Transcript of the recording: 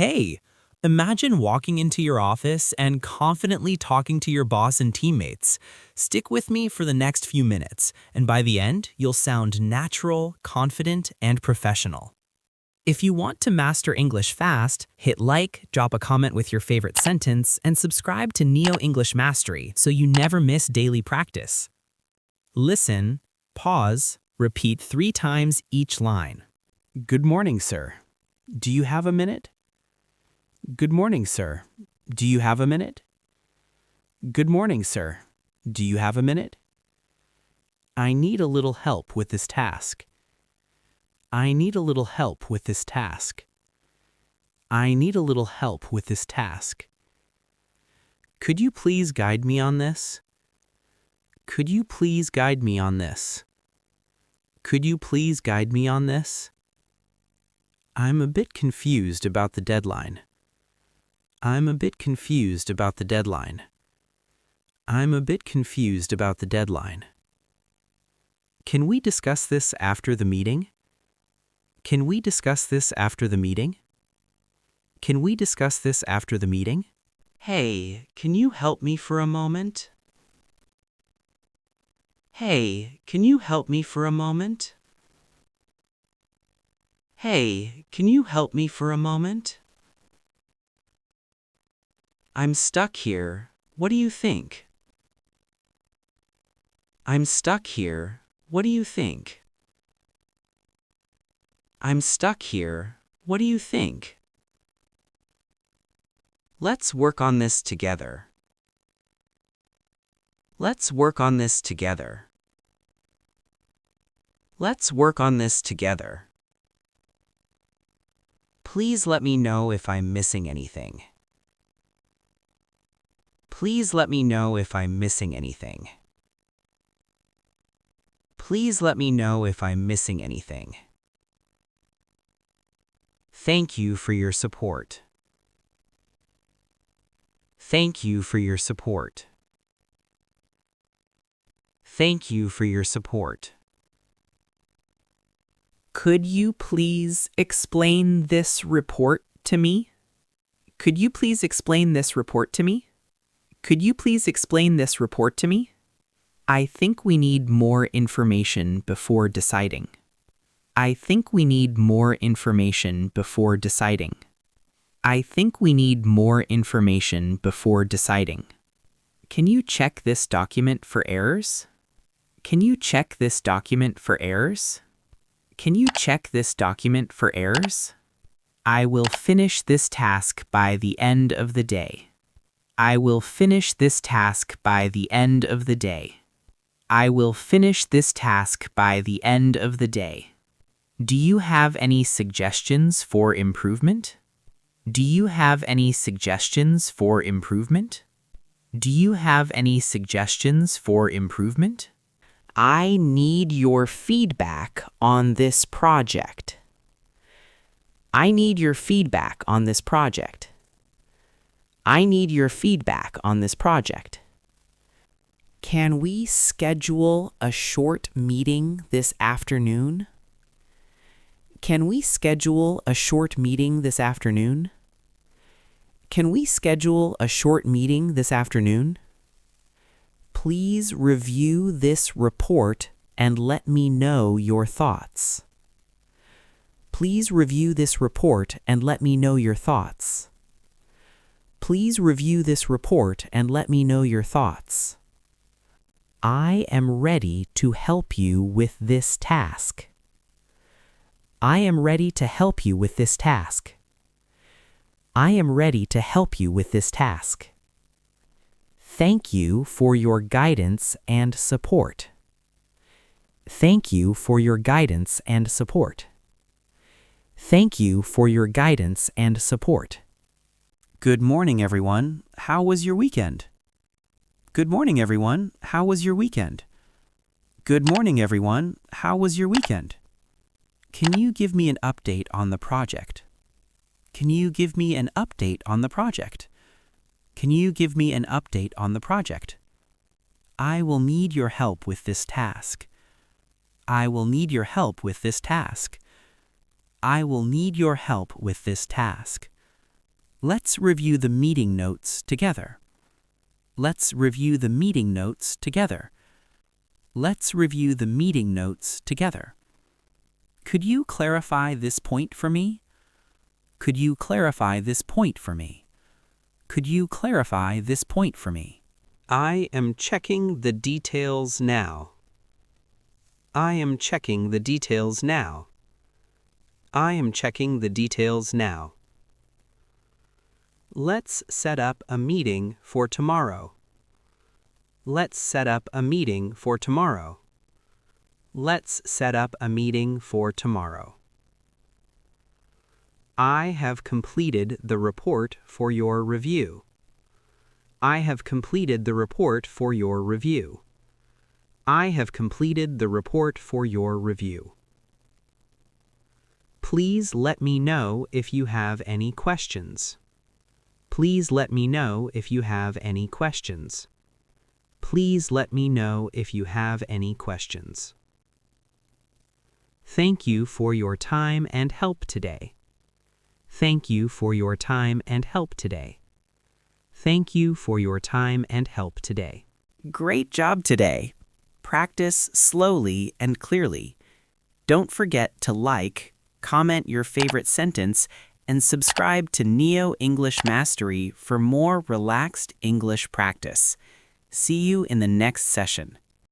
Hey, imagine walking into your office and confidently talking to your boss and teammates. Stick with me for the next few minutes, and by the end, you'll sound natural, confident, and professional. If you want to master English fast, hit like, drop a comment with your favorite sentence, and subscribe to Neo English Mastery so you never miss daily practice. Listen, pause, repeat 3 times each line. Good morning, sir. Do you have a minute? Good morning, sir. Do you have a minute? Good morning, sir. Do you have a minute? I need a little help with this task. I need a little help with this task. I need a little help with this task. Could you please guide me on this? Could you please guide me on this? Could you please guide me on this? I'm a bit confused about the deadline. I'm a bit confused about the deadline. I'm a bit confused about the deadline. Can we discuss this after the meeting? Can we discuss this after the meeting? Can we discuss this after the meeting? Hey, can you help me for a moment? Hey, can you help me for a moment? Hey, can you help me for a moment? I'm stuck here. What do you think? I'm stuck here. What do you think? I'm stuck here. What do you think? Let's work on this together. Let's work on this together. Let's work on this together. Please let me know if I'm missing anything. Please let me know if I'm missing anything. Please let me know if I'm missing anything. Thank you for your support. Thank you for your support. Thank you for your support. Could you please explain this report to me? Could you please explain this report to me? Could you please explain this report to me? I think we need more information before deciding. I think we need more information before deciding. I think we need more information before deciding. Can you check this document for errors? Can you check this document for errors? Can you check this document for errors? I will finish this task by the end of the day. I will finish this task by the end of the day. I will finish this task by the end of the day. Do you have any suggestions for improvement? Do you have any suggestions for improvement? Do you have any suggestions for improvement? I need your feedback on this project. I need your feedback on this project. I need your feedback on this project. Can we schedule a short meeting this afternoon? Can we schedule a short meeting this afternoon? Can we schedule a short meeting this afternoon? Please review this report and let me know your thoughts. Please review this report and let me know your thoughts. Please review this report and let me know your thoughts. I am ready to help you with this task. I am ready to help you with this task. I am ready to help you with this task. Thank you for your guidance and support. Thank you for your guidance and support. Thank you for your guidance and support. Good morning, everyone. How was your weekend? Good morning, everyone. How was your weekend? Good morning, everyone. How was your weekend? Can you give me an update on the project? Can you give me an update on the project? Can you give me an update on the project? I will need your help with this task. I will need your help with this task. I will need your help with this task. Let's review the meeting notes together. Let's review the meeting notes together. Let's review the meeting notes together. Could you clarify this point for me? Could you clarify this point for me? Could you clarify this point for me? I am checking the details now. I am checking the details now. I am checking the details now. Let's set up a meeting for tomorrow. Let's set up a meeting for tomorrow. Let's set up a meeting for tomorrow. I have completed the report for your review. I have completed the report for your review. I have completed the report for your review. Please let me know if you have any questions. Please let me know if you have any questions. Please let me know if you have any questions. Thank you for your time and help today. Thank you for your time and help today. Thank you for your time and help today. Great job today. Practice slowly and clearly. Don't forget to like, comment your favorite sentence, and subscribe to Neo English Mastery for more relaxed English practice. See you in the next session.